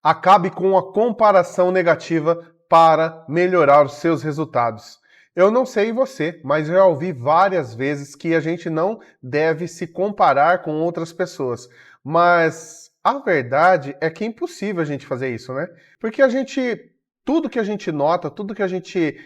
Acabe com a comparação negativa para melhorar os seus resultados. Eu não sei você, mas eu já ouvi várias vezes que a gente não deve se comparar com outras pessoas. Mas a verdade é que é impossível a gente fazer isso, né? Porque tudo que a gente nota, tudo que a gente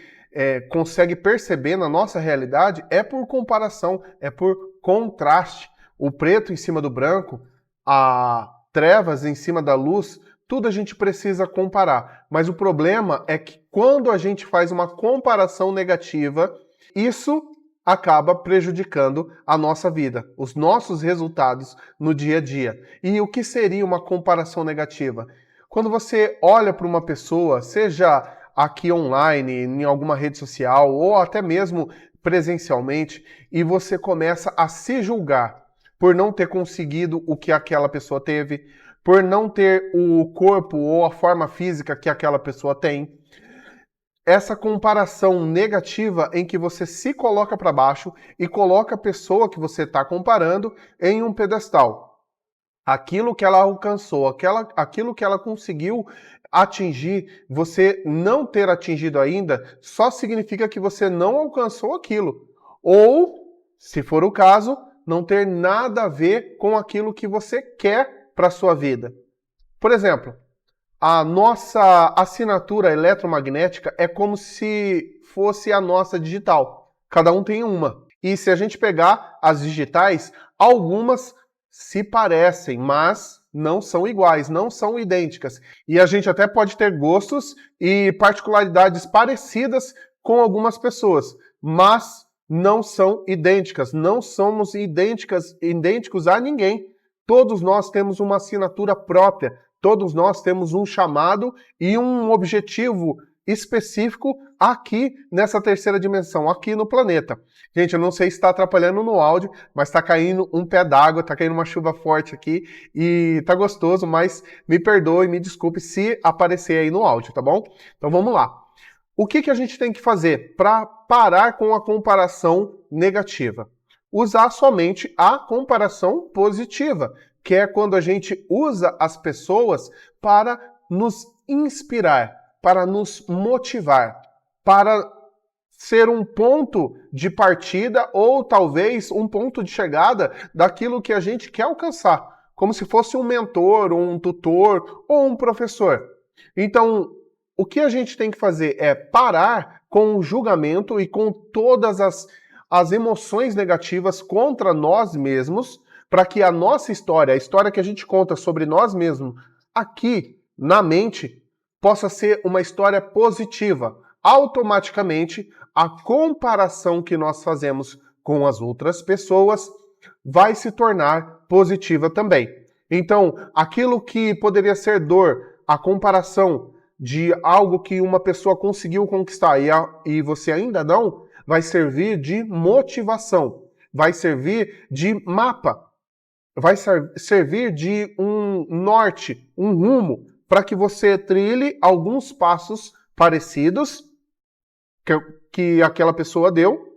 consegue perceber na nossa realidade é por comparação, é por contraste. O preto em cima do branco, a trevas em cima da luz, tudo a gente precisa comparar. Mas o problema é que quando a gente faz uma comparação negativa, isso acaba prejudicando a nossa vida, os nossos resultados no dia a dia. E o que seria uma comparação negativa? Quando você olha para uma pessoa, seja aqui online, em alguma rede social, ou até mesmo presencialmente, e você começa a se julgar por não ter conseguido o que aquela pessoa teve, por não ter o corpo ou a forma física que aquela pessoa tem. Essa comparação negativa em que você se coloca para baixo e coloca a pessoa que você está comparando em um pedestal. Aquilo que ela alcançou, aquilo que ela conseguiu atingir, você não ter atingido ainda, só significa que você não alcançou aquilo. Ou, se for o caso, não ter nada a ver com aquilo que você quer para a sua vida. Por exemplo, a nossa assinatura eletromagnética é como se fosse a nossa digital. Cada um tem uma. E se a gente pegar as digitais, algumas se parecem, mas não são iguais, não são idênticas. E a gente até pode ter gostos e particularidades parecidas com algumas pessoas, mas não são idênticas, não somos idênticos a ninguém. Todos nós temos uma assinatura própria, todos nós temos um chamado e um objetivo específico aqui nessa terceira dimensão, aqui no planeta. Gente, eu não sei se está atrapalhando no áudio, mas está caindo um pé d'água, está caindo uma chuva forte aqui e está gostoso, mas me perdoe, me desculpe se aparecer aí no áudio, tá bom? Então vamos lá. O que a gente tem que fazer para parar com a comparação negativa? Usar somente a comparação positiva, que é quando a gente usa as pessoas para nos inspirar, para nos motivar, para ser um ponto de partida ou talvez um ponto de chegada daquilo que a gente quer alcançar, como se fosse um mentor, ou um tutor ou um professor. Então, o que a gente tem que fazer é parar com o julgamento e com todas as emoções negativas contra nós mesmos, para que a nossa história, a história que a gente conta sobre nós mesmos aqui na mente, possa ser uma história positiva. Automaticamente, a comparação que nós fazemos com as outras pessoas vai se tornar positiva também. Então, aquilo que poderia ser dor, a comparação de algo que uma pessoa conseguiu conquistar e você ainda não, vai servir de motivação, vai servir de mapa, vai servir de um norte, um rumo, para que você trilhe alguns passos parecidos que aquela pessoa deu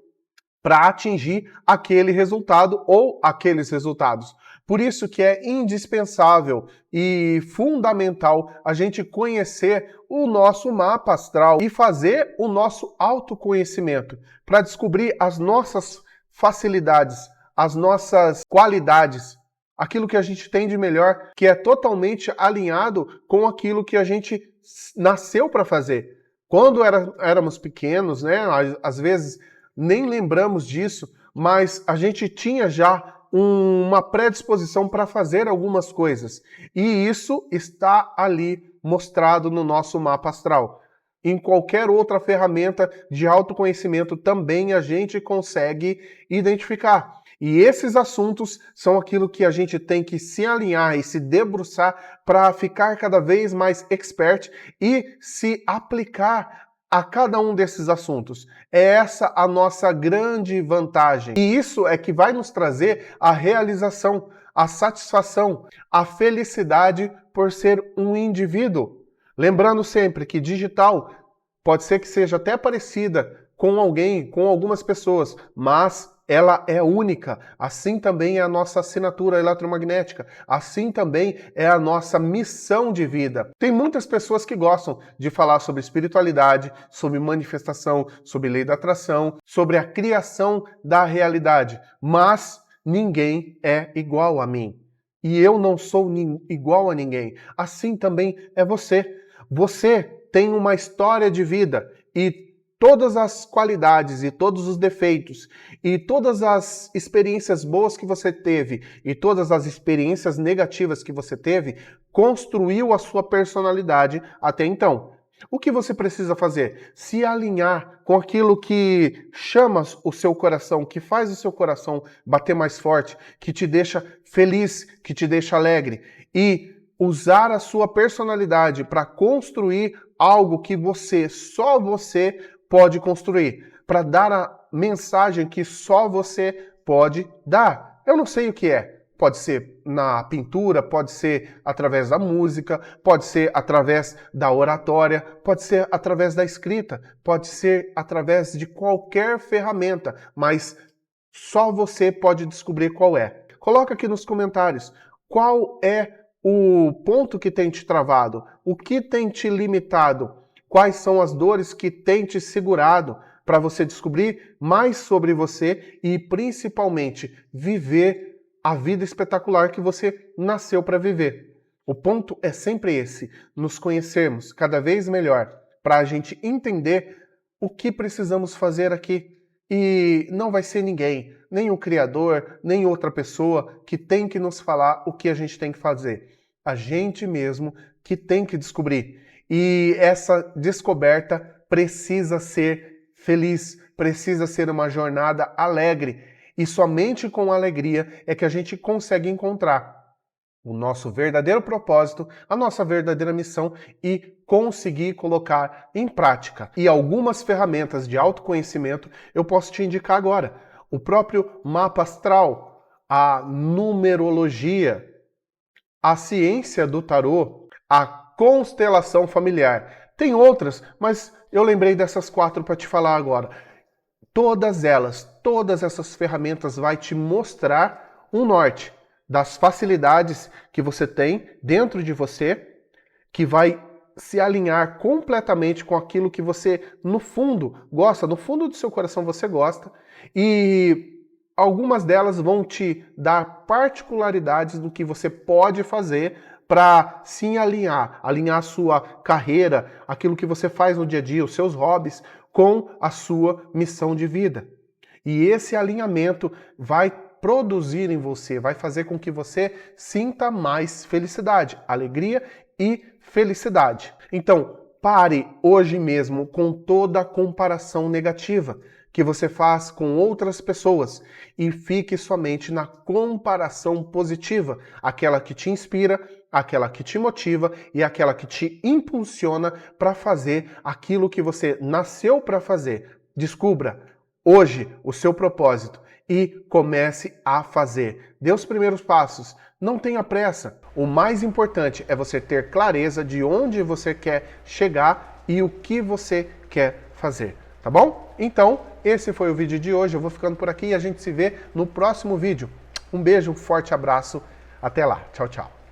para atingir aquele resultado ou aqueles resultados. Por isso que é indispensável e fundamental a gente conhecer o nosso mapa astral e fazer o nosso autoconhecimento para descobrir as nossas facilidades, as nossas qualidades, aquilo que a gente tem de melhor, que é totalmente alinhado com aquilo que a gente nasceu para fazer. Quando éramos pequenos, né, às vezes nem lembramos disso, mas a gente tinha já uma predisposição para fazer algumas coisas. E isso está ali mostrado no nosso mapa astral. Em qualquer outra ferramenta de autoconhecimento também a gente consegue identificar. E esses assuntos são aquilo que a gente tem que se alinhar e se debruçar para ficar cada vez mais expert e se aplicar a cada um desses assuntos. É essa a nossa grande vantagem. E isso é que vai nos trazer a realização, a satisfação, a felicidade por ser um indivíduo. Lembrando sempre que digital pode ser que seja até parecida com alguém, com algumas pessoas, mas ela é única. Assim também é a nossa assinatura eletromagnética. Assim também é a nossa missão de vida. Tem muitas pessoas que gostam de falar sobre espiritualidade, sobre manifestação, sobre lei da atração, sobre a criação da realidade. Mas ninguém é igual a mim. E eu não sou igual a ninguém. Assim também é você. Você tem uma história de vida e todas as qualidades e todos os defeitos e todas as experiências boas que você teve e todas as experiências negativas que você teve construiu a sua personalidade até então. O que você precisa fazer? Se alinhar com aquilo que chama o seu coração, que faz o seu coração bater mais forte, que te deixa feliz, que te deixa alegre e usar a sua personalidade para construir algo que só você pode construir, para dar a mensagem que só você pode dar. Eu não sei o que é. Pode ser na pintura, pode ser através da música, pode ser através da oratória, pode ser através da escrita, pode ser através de qualquer ferramenta, mas só você pode descobrir qual é. Coloca aqui nos comentários qual é o ponto que tem te travado, o que tem te limitado, quais são as dores que tem te segurado para você descobrir mais sobre você e principalmente viver a vida espetacular que você nasceu para viver. O ponto é sempre esse, nos conhecermos cada vez melhor, para a gente entender o que precisamos fazer aqui. E não vai ser ninguém, nem o Criador, nem outra pessoa que tem que nos falar o que a gente tem que fazer. A gente mesmo que tem que descobrir. E essa descoberta precisa ser feliz, precisa ser uma jornada alegre. E somente com alegria é que a gente consegue encontrar o nosso verdadeiro propósito, a nossa verdadeira missão e conseguir colocar em prática. E algumas ferramentas de autoconhecimento eu posso te indicar agora. O próprio mapa astral, a numerologia, a ciência do tarô, a constelação familiar. Tem outras, mas eu lembrei dessas 4 para te falar agora. Todas essas ferramentas vai te mostrar um norte das facilidades que você tem dentro de você, que vai se alinhar completamente com aquilo que você, no fundo, gosta, no fundo do seu coração você gosta, e algumas delas vão te dar particularidades do que você pode fazer para se alinhar a sua carreira, aquilo que você faz no dia a dia, os seus hobbies, com a sua missão de vida. E esse alinhamento vai produzir em você, vai fazer com que você sinta mais felicidade, alegria e felicidade. Então, pare hoje mesmo com toda a comparação negativa que você faz com outras pessoas e fique somente na comparação positiva, aquela que te inspira, aquela que te motiva e aquela que te impulsiona para fazer aquilo que você nasceu para fazer. Descubra hoje o seu propósito e comece a fazer. Dê os primeiros passos, não tenha pressa. O mais importante é você ter clareza de onde você quer chegar e o que você quer fazer, tá bom? Então, esse foi o vídeo de hoje, eu vou ficando por aqui e a gente se vê no próximo vídeo. Um beijo, um forte abraço, até lá, tchau, tchau.